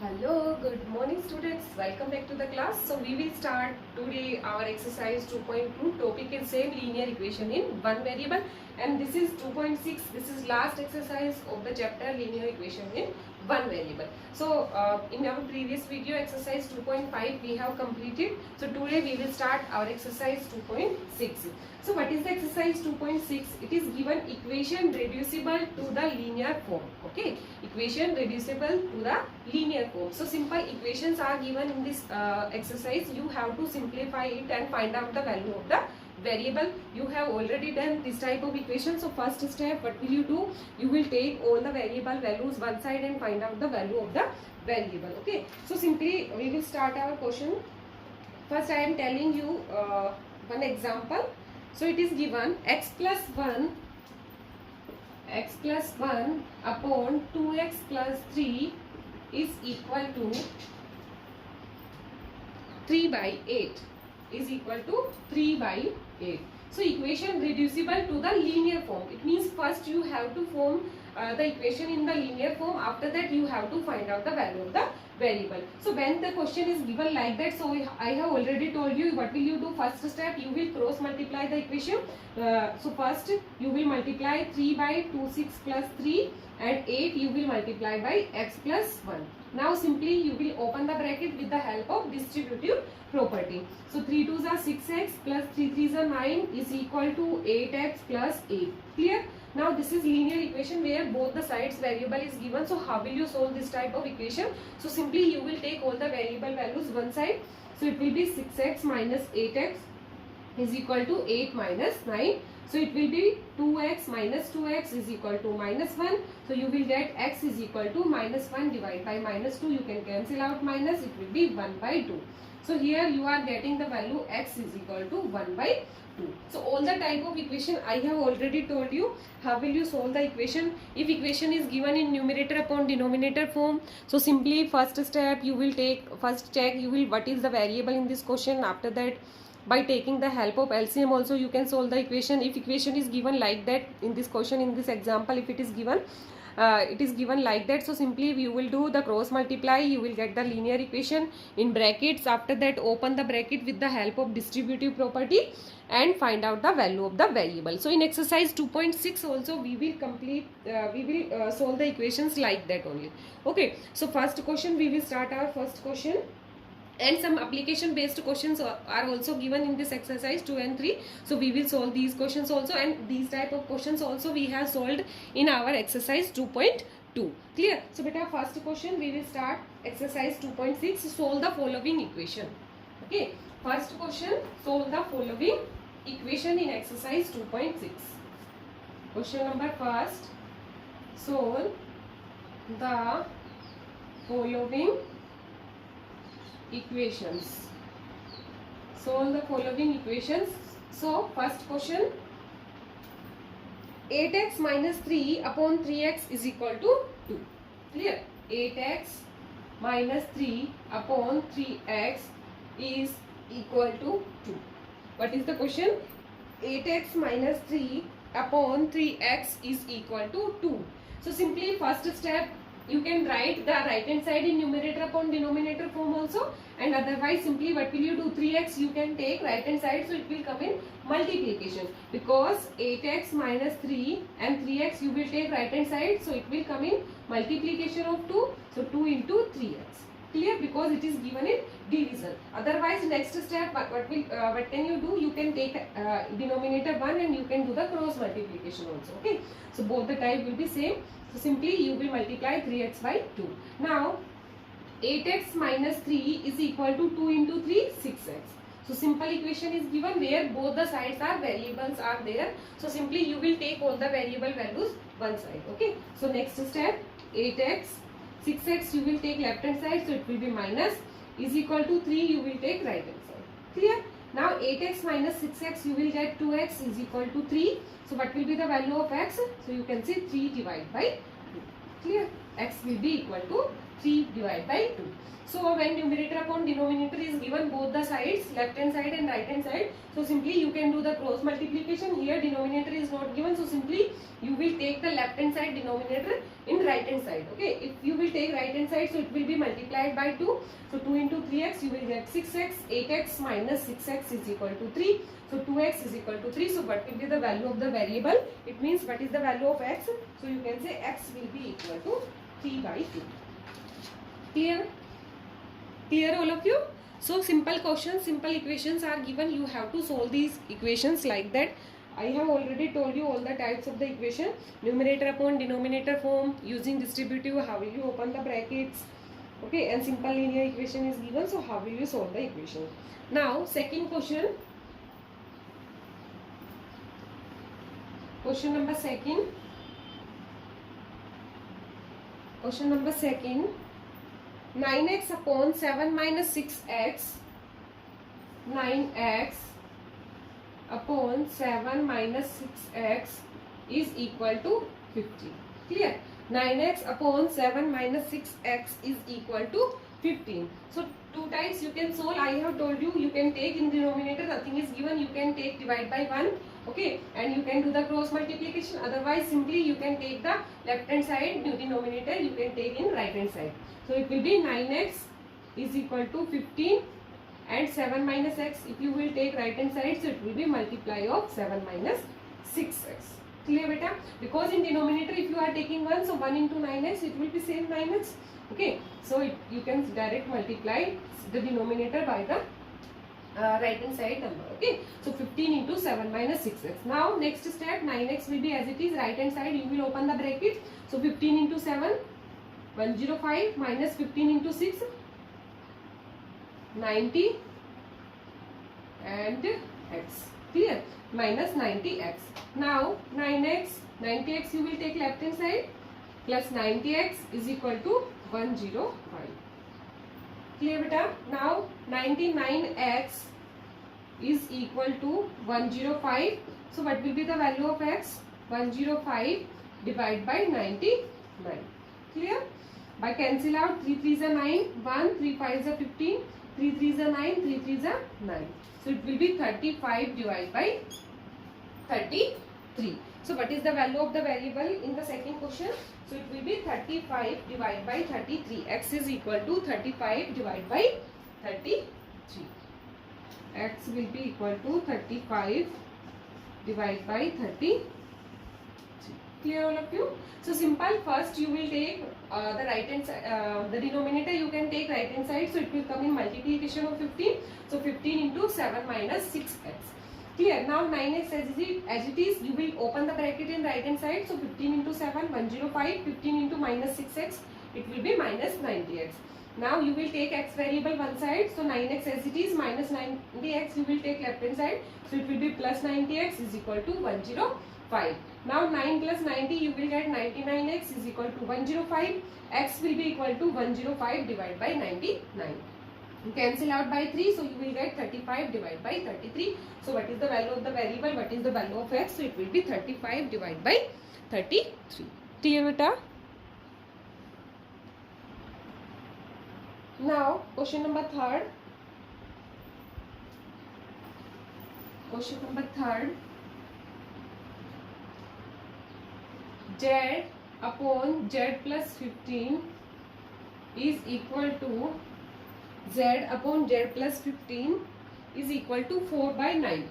Hello, good morning students. Welcome back to the class. So we will start today our exercise 2.2. Topic is same linear equation in one variable, and this is 2.6. This is last exercise of the chapter linear equation in one variable. So in our previous video exercise 2.5 we have completed. So today we will start our exercise 2.6. So what is the exercise 2.6? It is given equation reducible to the linear form. Okay, equation reducible to the linear form. So simple equations are given in this exercise. You have to simplify it and find out the value of the variable. You have already done this type of equation. So first step, what will you do? You will take all the variable values one side and find out the value of the variable. Okay, so simply we will start our question. First I am telling you one example. So it is given x plus 1 upon 2x plus 3 is equal to 3 by 8 is equal to 3 by 8. So equation reducible to the linear form. It means first you have to form the equation in the linear form. After that you have to find out the value of the variable. So when the question is given like that, so I have already told you what will you do. First step, you will cross multiply the equation. So first you will multiply 3 by 2, 6 plus 3 and 8 you will multiply by x plus 1. Now simply you will open the bracket with the help of distributive property. So 3 2s are 6x plus 3 3s are 9 is equal to 8x plus 8. Clear? Now this is linear equation where both the sides variable is given. So how will you solve this type of equation? So simply you will take all the variable values one side. So it will be 6x minus 8x is equal to 8 minus 9. So it will be 2x minus 2x is equal to minus 1. So you will get x is equal to minus 1 divided by minus 2. You can cancel out minus. It will be 1 by 2. So here you are getting the value x is equal to 1 by 2. So all the type of equation I have already told you. How will you solve the equation? If equation is given in numerator upon denominator form, so simply first step you will take, first check you will what is the variable in this question. After that, by taking the help of LCM also you can solve the equation. If equation is given like that in this question, in this example, if it is given like that, so simply you will do the cross multiply, you will get the linear equation in brackets. After that, open the bracket with the help of distributive property and find out the value of the variable. So in exercise 2.6 also we will solve the equations like that only. Okay, so first question, we will start our first question. And some application based questions are also given in this exercise 2 and 3. So we will solve these questions also, and these type of questions also we have solved in our exercise 2.2. Clear? So beta, first question we will start exercise 2.6. Solve the following equation. Okay, first question, solve the following equation in exercise 2.6. Question number first, solve the following equations. Solve the following equations. So first question, 8x minus 3 upon 3x is equal to 2. Clear? 8x minus 3 upon 3x is equal to 2. What is the question? 8x minus 3 upon 3x is equal to 2. So simply first step, you can write the right hand side in numerator upon denominator form also, and otherwise simply what will you do? 3x you can take right hand side, so it will come in multiplication, because 8x minus 3 and 3x you will take right hand side, so it will come in multiplication of 2, so 2 into 3x. Clear? Because it is given in division. Otherwise next step, what can you do? You can take denominator 1 and you can do the cross multiplication also. Okay, so both the type will be same. So simply you will multiply 3x by 2. Now 8x minus 3 is equal to 2 into 3, 6x. So simple equation is given where both the sides are variables are there. So simply you will take all the variable values one side. Okay, so next step, 8x, 6x you will take left hand side, so it will be minus, is equal to 3 you will take right hand side. Clear? Now 8x minus 6x you will get 2x is equal to 3. So what will be the value of x? So you can say 3 divided by 2. Clear? X will be equal to 3 divided by 2. So when numerator upon denominator is given both the sides, left hand side and right hand side, so simply you can do the cross multiplication. Here denominator is not given, so simply you will take the left hand side denominator in right hand side. Okay, if you will take right hand side, so it will be multiplied by 2. So 2 into 3x, you will get 6x. 8x minus 6x is equal to 3. So 2x is equal to 3. So what will be the value of the variable? It means what is the value of x? So you can say x will be equal to 3 by 2. Clear? Clear all of you? So simple questions, simple equations are given. You have to solve these equations like that. I have already told you all the types of the equation. Numerator upon denominator form, using distributive, how will you open the brackets? Okay, and simple linear equation is given. So how will you solve the equation? Now second question. Question number second. Question number second. 9x upon 7 minus 6x. 9x upon 7 minus 6x is equal to 50. Clear? 9x upon 7 minus 6x is equal to 15. So two times you can solve. I have told you, you can take in denominator, nothing is given, you can take divide by 1. Okay, and you can do the cross multiplication. Otherwise simply you can take the left hand side denominator, you can take in right hand side. So it will be 9x is equal to 15 and 7 minus x, if you will take right hand side, so it will be multiply of 7 minus 6x. Clear beta? Because in denominator if you are taking 1, so 1 into 9x, it will be same 9x. Okay, so you can direct multiply the denominator by the right hand side number. Okay, so 15 into 7 minus 6x. Now next step, 9x will be as it is, right hand side you will open the bracket. So 15 into 7, 105 minus 15 into 6, 90 and x. Clear? Minus 90x. Now 9x, 90x you will take left hand side, plus 90x is equal to 105. Clear beta? Now 99x is equal to 105. So what will be the value of x? 105 divided by 99. Clear? By cancel out, 3 3s are 9, 1, 3 5s are 15, 3 3s are 9, 3 3s are 9. So it will be 35 divided by 33. So what is the value of the variable in the second question? So it will be 35 divided by 33. X is equal to 35 divided by 33. X will be equal to 35 divided by 33. Clear all of you? So simple. First you will take the right hand side, the denominator you can take right hand side. So it will come in multiplication of 15. So 15 into 7 minus 6x. Clear? Now 9x as it is, you will open the bracket in right hand side. So 15 into 7, 105. 15 into minus 6x, it will be minus 90x. Now you will take x variable one side. So 9x as it is, minus 90x you will take left hand side. So it will be plus 90x is equal to 105. Now 9 plus 90 you will get 99x is equal to 105. X will be equal to 105 divided by 99. You cancel out by 3, so you will get 35 divided by 33. So what is the value of the variable? What is the value of x? So it will be 35 divided by 33. Clear beta? Now question number third. Question number third. Z upon Z plus 15 is equal to Z upon Z plus 15 is equal to 4 by 9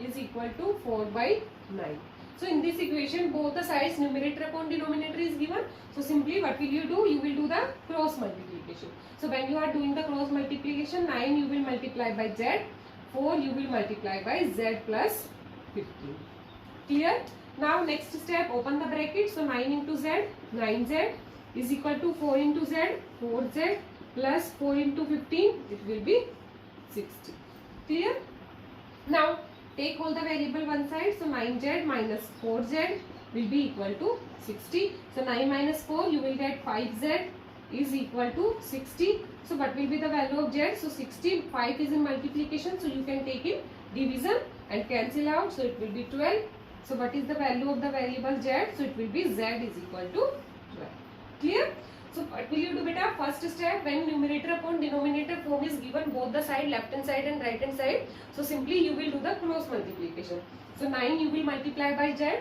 is equal to 4 by 9. So in this equation both the sides numerator upon denominator is given. So simply what will you do? You will do the cross multiplication. So when you are doing the cross multiplication, 9 you will multiply by Z, 4 you will multiply by Z plus 15. Clear? Now next step, open the bracket. So 9 into Z, 9Z is equal to 4 into Z, 4Z plus 4 into 15, it will be 60. Clear? Now take all the variable one side. So 9Z minus 4Z will be equal to 60. So 9 minus 4 you will get 5Z is equal to 60. So what will be the value of Z? So 60, 5 is in multiplication, so you can take in division and cancel out. So it will be 12. So what is the value of the variable Z? So it will be Z is equal to 12. Clear? So what will you do beta? First step, when numerator upon denominator form is given both the side, left hand side and right hand side. So simply you will do the cross multiplication. So 9 you will multiply by Z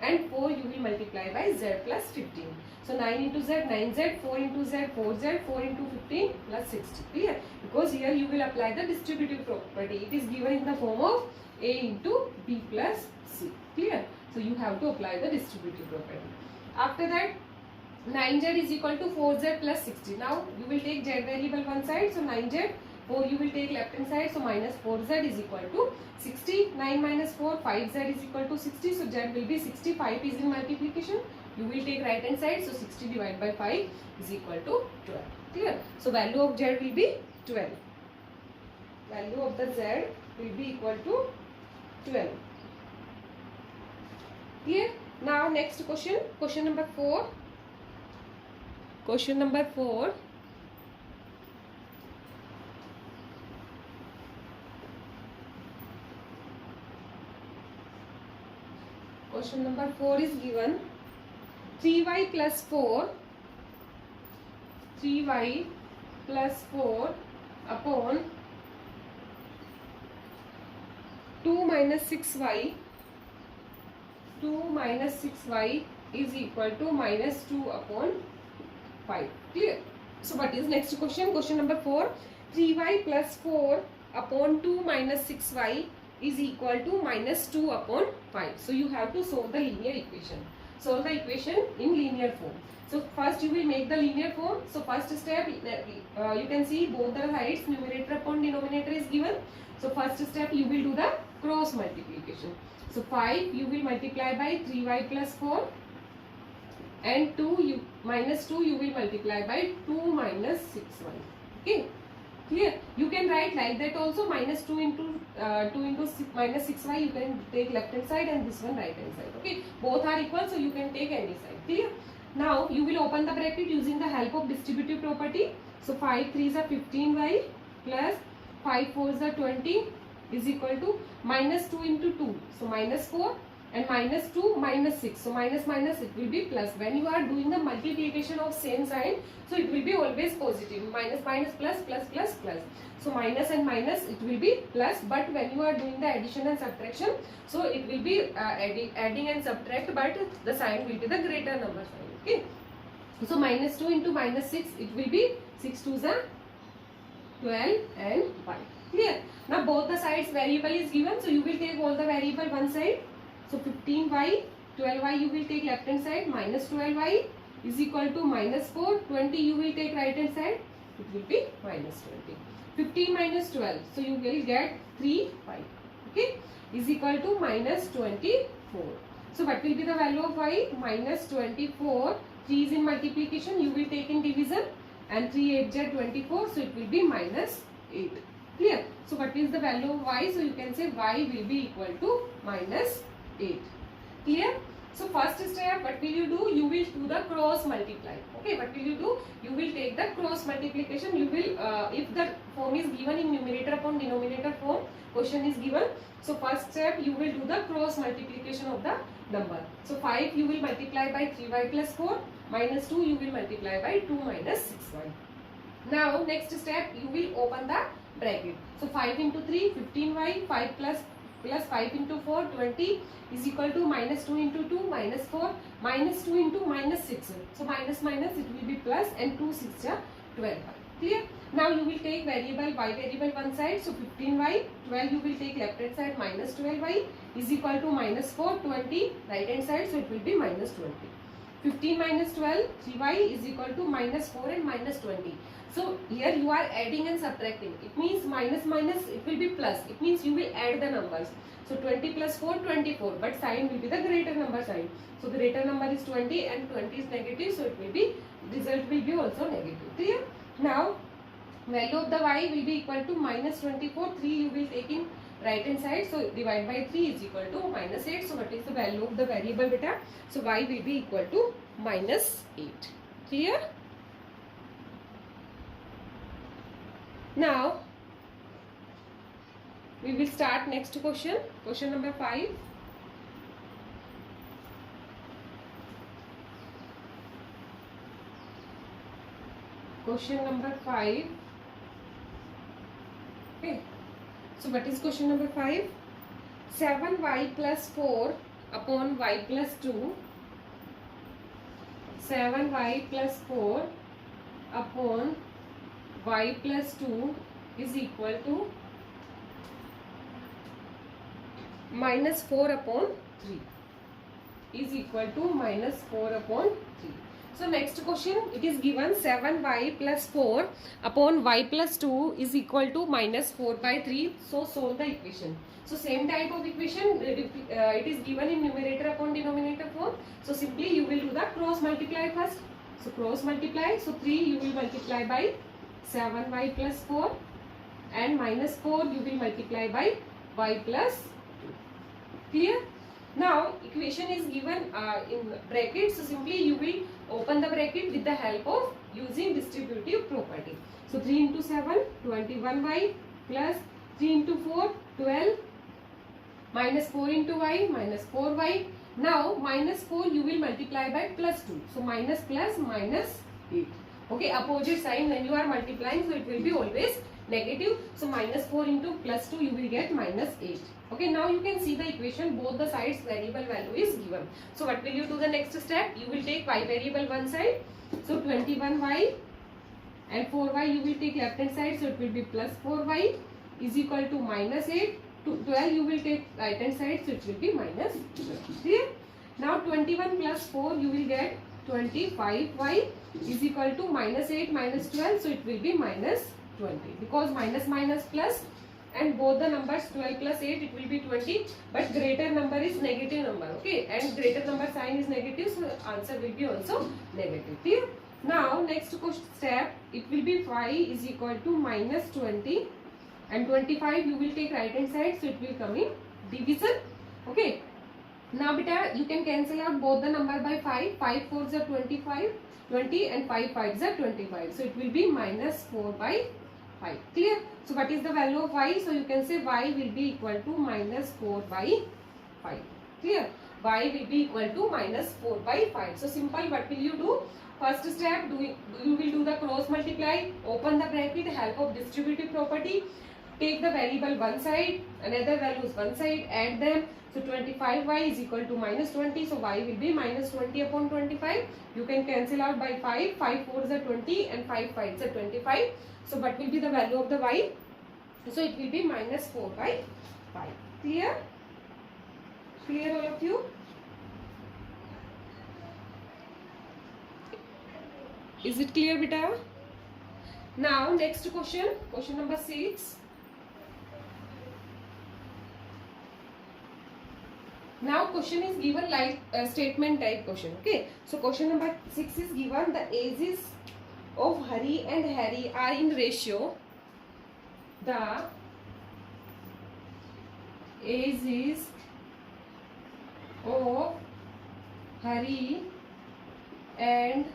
and 4 you will multiply by z plus 15. So 9 into z 9z, 4 into z 4z, 4 into 15 plus 60. Clear? Because here you will apply the distributive property. It is given in the form of a into b plus c. Clear? So you have to apply the distributive property. After that, 9z is equal to 4z plus 60. Now you will take z variable one side, so 9z. 4 you will take left hand side, so minus 4z is equal to 60. 9 minus 4, 5z is equal to 60. So z will be 60. 5 is in multiplication. You will take right hand side, so 60 divided by 5 is equal to 12. Clear? So value of z will be 12. Value of the z will be equal to 12. Clear? Now next question. Question number 4. Question number 4. Question number 4 is given 3y plus 4 upon 2 minus 6y is equal to minus 2 upon 5. Clear? So what is next question? Question number 4. 3y plus 4 upon 2 minus 6y is equal to minus 2 upon 5. So you have to solve the linear equation. Solve the equation in linear form. So first you will make the linear form. So first step, you can see both the sides, numerator upon denominator is given. So first step you will do the cross multiplication. So 5 you will multiply by 3y plus 4 and 2 minus 2 you will multiply by 2 minus 6y. Okay. Clear? You can write like that also, minus 2 into minus 6y you can take left hand side and this one right hand side. Okay, both are equal, so you can take any side. Clear? Now you will open the bracket using the help of distributive property. So 5 3s are 15y plus 5 4s are 20 is equal to minus 2 into 2, so minus 4, and minus 2 minus 6, so minus minus it will be plus. When you are doing the multiplication of same sign, so it will be always positive, minus minus plus plus plus plus. So minus and minus it will be plus, but when you are doing the addition and subtraction, so it will be adding and subtract, but the sign will be the greater number sign. Okay, so minus 2 into minus 6 it will be 6 2s are 12 and 5. Clear? Now both the sides variable is given, so you will take all the variable one side. So 15y, 12y you will take left hand side, minus 12y is equal to minus 4, 20 you will take right hand side, it will be minus 20. 15 minus 12, so you will get 3y, okay, is equal to minus 24. So what will be the value of y? Minus 24, 3 is in multiplication, you will take in division, and 3 8 are 24, so it will be minus 8. Clear? So what is the value of y? So you can say y will be equal to minus 8. Clear? So first step, what will you do? You will do the cross multiply. Okay, what will you do? You will take the cross multiplication. You will, if the form is given in numerator upon denominator form, question is given. So first step, you will do the cross multiplication of the number. So 5 you will multiply by 3y plus 4, minus 2 you will multiply by 2 minus 6y. Now next step, you will open the bracket. So 5 into 3, 15y, 5 plus 5 into 4, 20 is equal to minus 2 into 2, minus 4, minus 2 into minus 6. So minus minus it will be plus, and 2 6 are 12y. Clear? Now you will take variable y variable one side, so 15y, 12 you will take left hand side, minus 12y is equal to minus 4, 20 right hand side, so it will be minus 20. 15 minus 12, 3y is equal to minus 4 and minus 20. So here you are adding and subtracting. It means minus minus it will be plus. It means you will add the numbers. So 20 plus 4, 24. But sign will be the greater number sign. So greater number is 20 and 20 is negative. So it will be, result will be also negative. Clear? Now value of the y will be equal to minus 24. 3 you will take in right hand side. So divide by 3 is equal to minus 8. So what is the value of the variable beta? So y will be equal to minus 8. Clear? Now we will start next question. Question number 5. Question number 5. Okay. So what is question number 5? 7y plus 4 upon y plus 2, 7y plus 4 upon y plus 2 is equal to minus 4 upon 3 is equal to minus 4 upon 3. So next question, it is given 7y plus 4 upon y plus 2 is equal to minus 4 by 3. So solve the equation. So same type of equation, it is given in numerator upon denominator form. So simply you will do the cross multiply first. So cross multiply. So 3 you will multiply by 7y plus 4 and minus 4 you will multiply by y plus 2. Clear? Now equation is given in brackets. So simply you will open the bracket with the help of using distributive property. So 3 into 7, 21y plus 3 into 4, 12 minus 4 into y minus 4y. Now minus 4 you will multiply by plus 2. So minus plus minus 8. Okay, opposite sign when you are multiplying, so it will be always negative. So minus 4 into plus 2 you will get minus 8. Okay, now you can see the equation, both the sides variable value is given. So what will you do the next step? You will take y variable one side. So 21y and 4y you will take left hand side. So it will be plus 4y is equal to minus 8. 12 you will take right hand side. So it will be minus 12. Clear? Now 21 plus 4 you will get 25y is equal to minus 8 minus 12. So it will be minus 20 because minus minus plus and both the numbers 12 plus 8 it will be 20, but greater number is negative number. Okay, and greater number sign is negative, so answer will be also negative. Clear? Now next step, it will be y is equal to minus 20 and 25 you will take right hand side, so it will come in division. Okay, now beta you can cancel out both the number by 5. 5 4s are 25, 20 and 5 5s are 25, so it will be minus 4 by 5. Clear? So what is the value of y? So you can say y will be equal to minus 4 by 5. Clear? Y will be equal to minus 4 by 5. So simple, what will you do? First step, you will do the cross multiply, open the bracket, help of distributive property, take the variable one side, another values one side, add them. So 25y is equal to minus 20. So y will be minus 20 upon 25. You can cancel out by 5. 5 4s are 20 and 5 5s are 25. So what will be the value of the y? So it will be minus 4 by 5. Clear? Clear all of you? Is it clear beta? Now next question, question number 6. Now question is given like statement type question. Okay, so question number 6 is given, the ages of Hari and Harry are in ratio. The ages of Hari and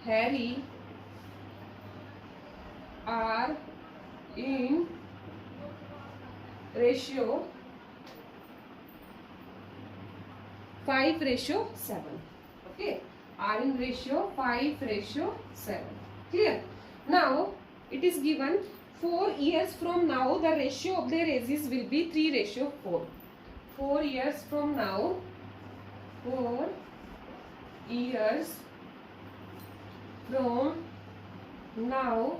Harry are in ratio 5:7. Okay, are in ratio 5:7. Clear? Now it is given 4 years from now the ratio of their ages will be 3:4. 4 years from now, 4 years from now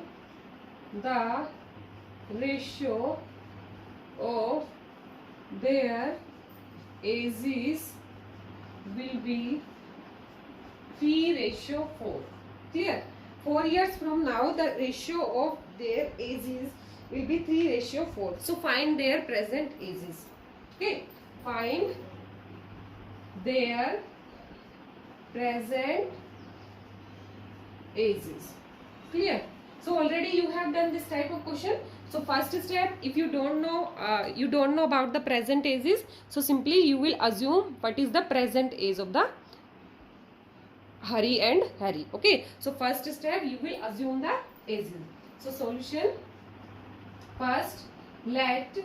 the ratio of their ages will be 3:4. Clear? 4 years from now the ratio of their ages will be 3:4. So find their present ages. Okay, find their present ages. Clear? So already you have done this type of question. So first step, if you don't know about the present ages, so simply you will assume what is the present age of the Hari and Harry. Okay, so first step you will assume the ages. So solution, first let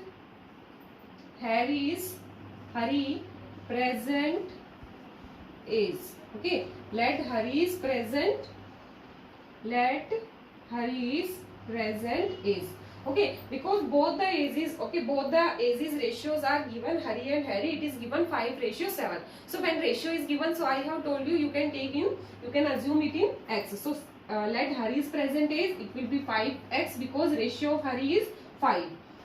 Hari present age. Okay, let Hari's present age. Okay, because both the ages, okay, both the ages ratios are given, Hari and Harry, it is given 5:7. So when ratio is given, so I have told you, you can take in, you can assume it in x. So let Hari's present age, it will be 5x because ratio of Hari is 5,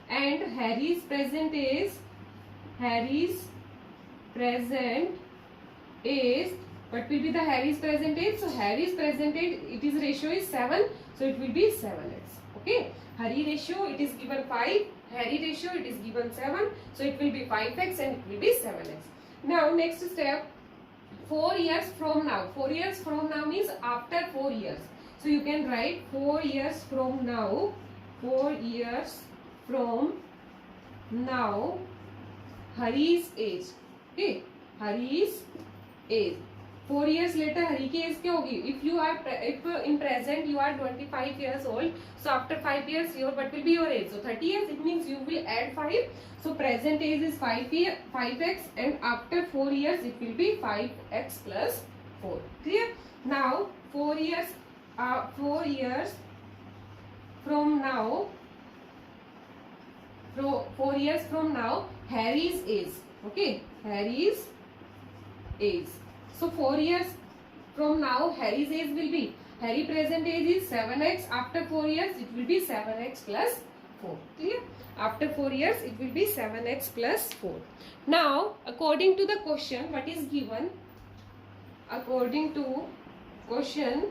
and Harry's present age, Harry's present age, what will be the Harry's present age? So Harry's present age, it is ratio is 7, so it will be 7x. Okay, Hari ratio, it is given 5, Harry ratio, it is given 7, so it will be 5x and it will be 7x. Now next step, 4 years from now. 4 years from now means after 4 years. So you can write 4 years from now. 4 years from now, Hari's age. Okay, Hari's age. 4 years later, Hari की age क्या होगी? If in present you are 25 years old, so after 5 years, what will be your age? So 30 years. It means you will add 5. So present age is 5x, and after 4 years it will be 5x plus 4. Clear? Now 4 years from now. 4 years from now, Harry's age. Okay, Harry's age. So 4 years from now, Harry's age will be, Harry present age is 7x. After 4 years, it will be 7x plus 4. Clear? After 4 years, it will be 7x plus 4. Now, according to the question, what is given? According to question,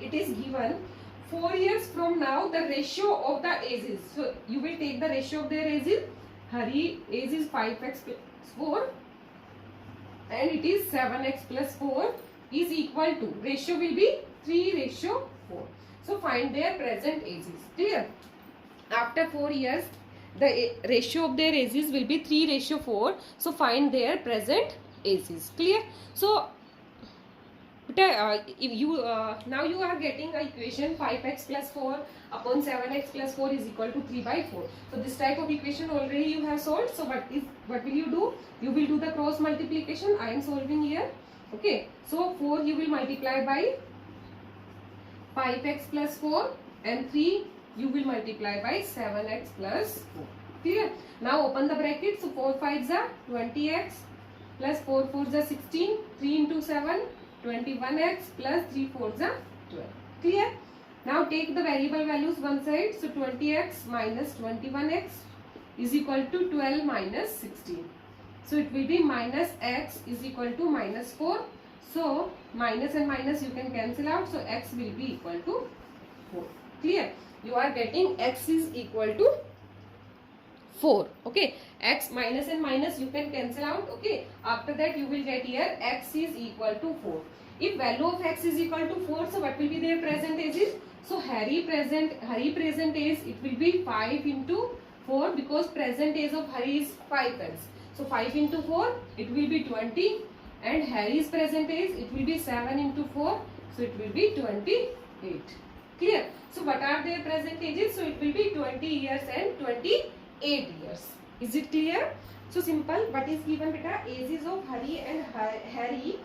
it is given 4 years from now, the ratio of the ages. So you will take the ratio of their ages. Hari age is 5x plus 4 and it is 7x plus 4 is equal to, ratio will be 3:4. So find their present ages. Clear? After 4 years, the ratio of their ages will be 3:4. So find their present ages. Clear? So if you now you are getting a equation 5x plus 4 upon 7x plus 4 is equal to 3/4. So this type of equation already you have solved. So what will you do? You will do the cross multiplication. I am solving here. Okay. So 4 you will multiply by 5x plus 4 and 3 you will multiply by 7x plus 4. Clear? Now open the bracket. So 4 5s are 20x plus 4 4s are 16. 3 into 7. 21x plus 3 4s are 12. Clear? Now take the variable values one side. So 20x minus 21x is equal to 12 minus 16. So it will be minus x is equal to minus 4. So minus and minus you can cancel out. So x will be equal to 4. Clear? You are getting x is equal to 4. Okay, x minus and minus you can cancel out. Okay, after that you will get here x is equal to 4. If value of x is equal to 4, so what will be their present ages? So Harry present age, it will be 5 into 4 because present age of Harry is 5x. So 5 into 4 it will be 20, and Harry's present age it will be 7 into 4, so it will be 28. Clear? So what are their present ages? So it will be 20 years and 28 years. Is it clear? So simple. What is given, beta? Ages of Hari and Harry,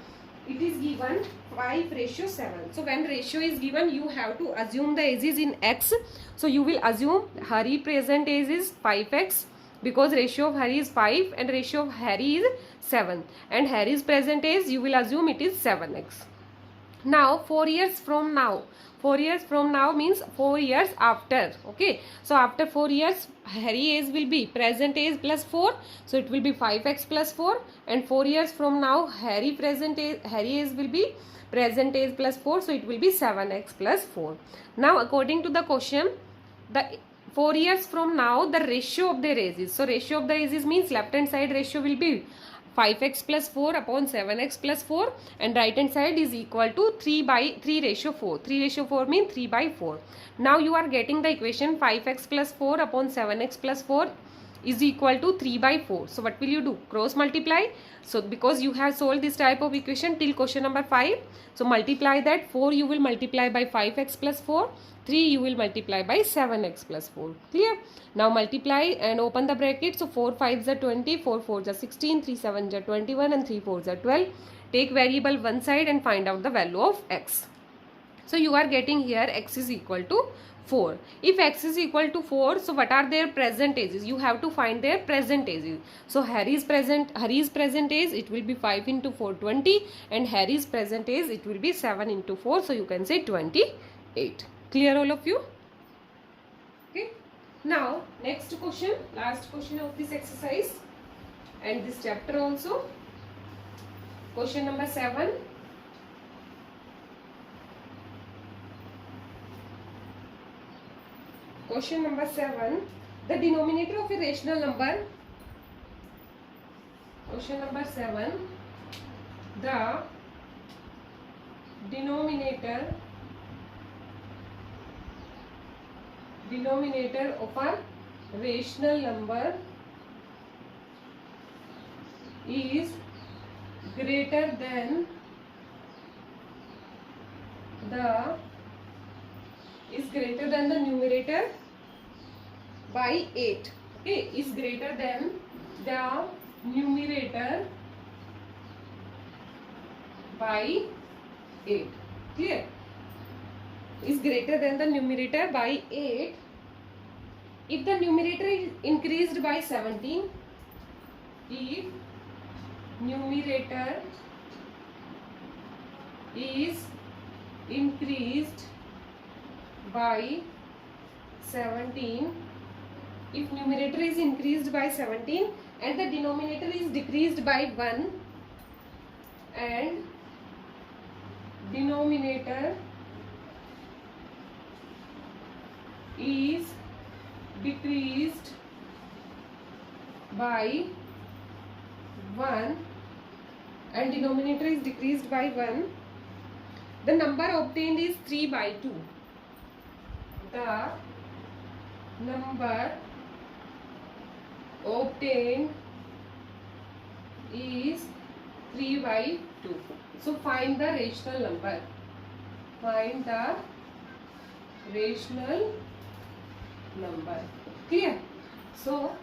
it is given 5:7. So when ratio is given, you have to assume the ages in x. So you will assume Hari present age is 5x because ratio of Hari is 5 and ratio of Harry is 7, and Harry's present age you will assume it is 7x. Now 4 years from now. 4 years from now means 4 years after. Okay, so after 4 years Harry age will be present age plus 4, so it will be 5x plus 4, and 4 years from now Harry age will be present age plus 4, so it will be 7x plus 4. Now according to the question, the 4 years from now the ratio of their ages. So ratio of the ages means left hand side ratio will be 5x plus 4 upon 7x plus 4, and right hand side is equal to 3:4. 3:4 means 3/4. Now you are getting the equation 5x plus 4 upon 7x plus 4 is equal to 3/4. So what will you do? Cross multiply. So because you have solved this type of equation till question number 5, so multiply that. 4 you will multiply by 5x plus 4, 3 you will multiply by 7x plus 4. Clear? Now multiply and open the bracket. So 4 5s are 20, 4 4s are 16, 3 7s are 21 and 3 4s are 12. Take variable one side and find out the value of x. So you are getting here x is equal to 4. If x is equal to 4, so what are their present ages? You have to find their present ages. So Harry's present age, it will be 5 into 4, 20, and Harry's present age, it will be 7 into 4. So you can say 28. Clear all of you? Okay. Now next question, last question of this exercise and this chapter also. Question number 7. Question number 7. The denominator of a rational number. Question number 7. The denominator of a rational number is greater than the numerator by 8. Okay, is greater than the numerator by 8. Clear? Is greater than the numerator by 8 if the numerator is increased by 17. If numerator is increased by 17, if numerator is increased by 17 and the denominator is decreased by 1 and denominator is decreased by 1 and denominator is decreased by 1, the number obtained is 3 by 2. The number obtained is 3 by 2. So find the rational number. Find the rational number. Clear? So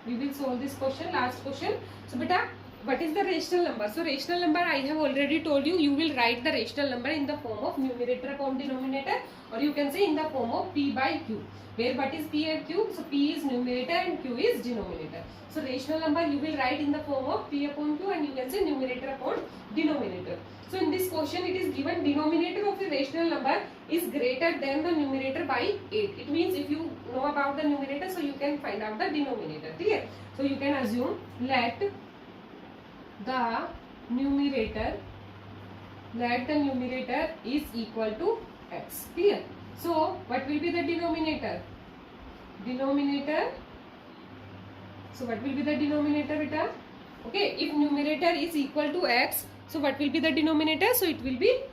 we will solve this question, last question. So beta, what is the rational number? So rational number I have already told you. You will write the rational number in the form of numerator upon denominator, or you can say in the form of p by q. Where what is p and q? So p is numerator and q is denominator. So rational number you will write in the form of p upon q, and you can say numerator upon denominator. So in this question it is given denominator of a rational number is greater than the numerator by 8. It means if you know about the numerator, so you can find out the denominator. Clear? So you can assume let the numerator is equal to x. Clear? So what will be the denominator? So what will be the denominator, beta? Okay, if numerator is equal to x, so what will be the denominator? So it will be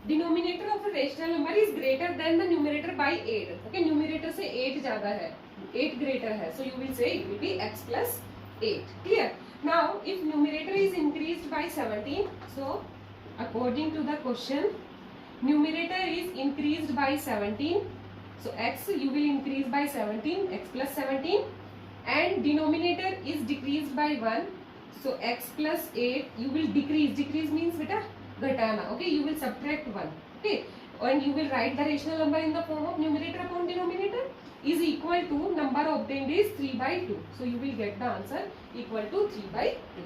denominator of a rational number is greater than the numerator by 8. Okay, numerator से 8 ज़्यादा है, 8 greater है. So you will say it will be x plus 8. Clear? Now if numerator is increased by 17, so according to the question, numerator is increased by 17. So x you will increase by 17, x plus 17, and denominator is decreased by 1. So x plus 8 you will decrease. Decrease means beta घटाना. Okay, you will subtract 1. Okay, and you will write the rational number in the form of numerator upon denominator is equal to number obtained is 3 by 2. So you will get the answer equal to 3 by 2.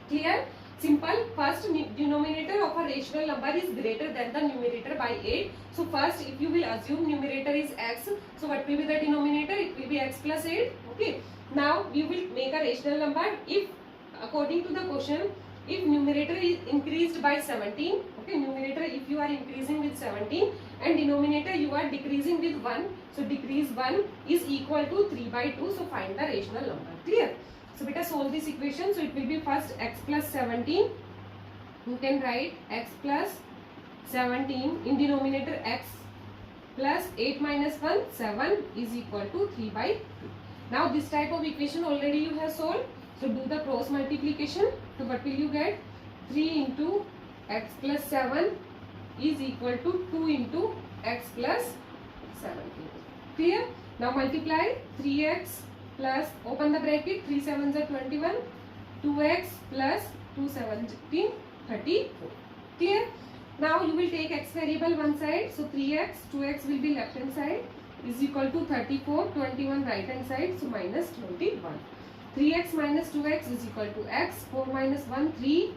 Clear? Simple. First denominator of a rational number is greater than the numerator by 8. So first if you will assume numerator is x, so what will be the denominator? It will be x plus 8. Okay. Now we will make a rational number if according to the question, if numerator is increased by 17, okay, numerator if you are increasing with 17 and denominator you are decreasing with 1, so decrease 1 is equal to 3 by 2, so find the rational number. Clear? So beta solve this equation. So it will be first x plus 17, you can write x plus 17 in denominator x plus 8 minus 1, 7 is equal to 3 by 2. Now this type of equation already you have solved. So do the cross multiplication. So what will you get? 3 into x plus 7 is equal to 2 into x plus 17. Clear? Now multiply 3x plus, open the bracket, 3 7s are 21, 2x plus 2 17, 34. Clear? Now you will take x variable one side, so 3x, 2x will be left hand side is equal to 34, 21 right hand side, so minus 21. 3x minus 2x is equal to x, 4 minus 1, 3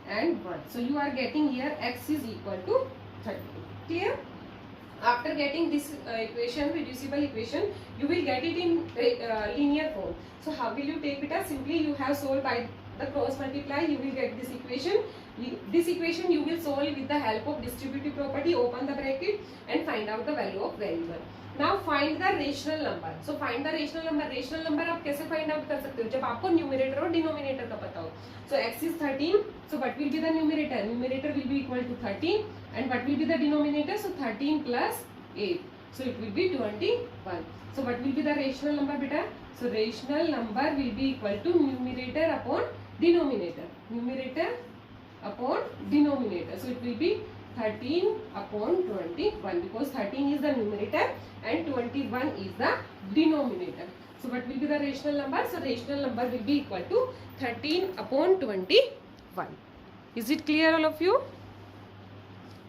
and 1. So you are getting here x is equal to 30. Clear? After getting this equation, reducible equation, you will get it in linear form. So how will you take it? Simply you have solved by the cross multiply, you will get this equation. This equation you will solve with the help of distributive property, open the bracket and find out the value of variable. Now find the rational number. So find the rational number. Rational number आप कैसे find out कर सकते हो? जब आपको numerator और denominator का पता हो. So x is 13. So what will be the numerator? Numerator will be equal to 13. And what will be the denominator? So 13 plus 8. So it will be 21. So what will be the rational number, beta? So rational number will be equal to numerator upon denominator. Numerator upon denominator. So it will be 13 upon 21 because 13 is the numerator and 21 is the denominator. So what will be the rational number? So rational number will be equal to 13 upon 21. Is it clear, all of you?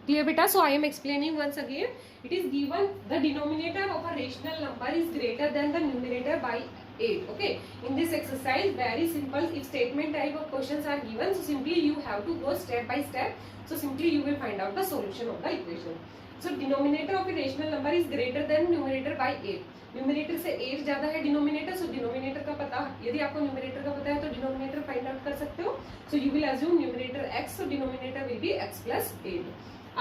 Clear, beta? So I am explaining once again. It is given the denominator of a rational number is greater than the numerator by 8. Okay. In this exercise, very simple. If statement type of questions are given, so simply you have to go step by step. So simply you will find out the solution of the equation. So denominator of a rational number is greater than numerator by 8. Numerator से 8 ज्यादा है denominator, सो denominator का पता, यदि आपको numerator का पता है तो डिनोमिनेटर फाइंड आउट कर सकते हो. सो you will assume numerator x, so denominator will be x plus 8.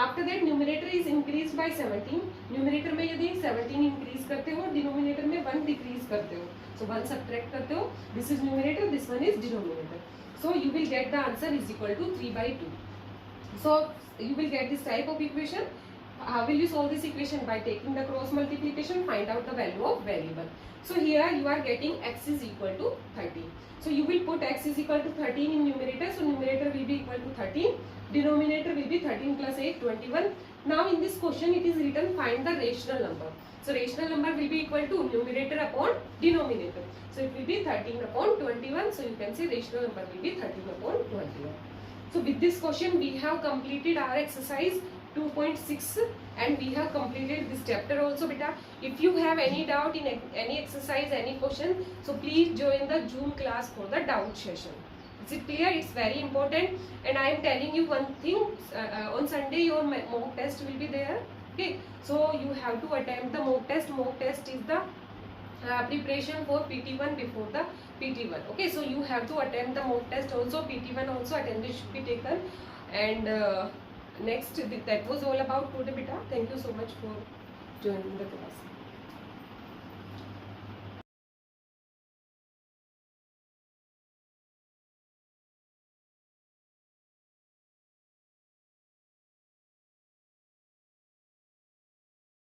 After that numerator is increase by 17. Numerator में यदि 17 इंक्रीज करते हो, डिनोमिनेटर में 1 डिक्रीज करते हो, सो 1 सब्ट्रैक्ट करते हो. This is numerator, this one is denominator. So you will get the answer is equal to 3/2. So you will get this type of equation. How will you solve this equation? By taking the cross multiplication, find out the value of variable. So here you are getting x is equal to 13. So you will put x is equal to 13 in numerator. So numerator will be equal to 13. Denominator will be 13 plus 8, 21. Now in this question it is written find the rational number. So rational number will be equal to numerator upon denominator. So it will be 13 upon 21. So you can say rational number will be 13 upon 21. So with this question we have completed our exercise 2.6 and we have completed this chapter also, beta. If you have any doubt in any exercise, any question, so please join the Zoom class for the doubt session. Is it clear? It's very important. And I am telling you one thing, on Sunday your mock test will be there. Okay, so you have to attempt the mock test. Mock test is the preparation for PT1 before the PT1. Okay, so you have to attempt the mock test also. PT1 also attendance should be taken. And next, that was all about today, beta. Thank you so much for joining the class.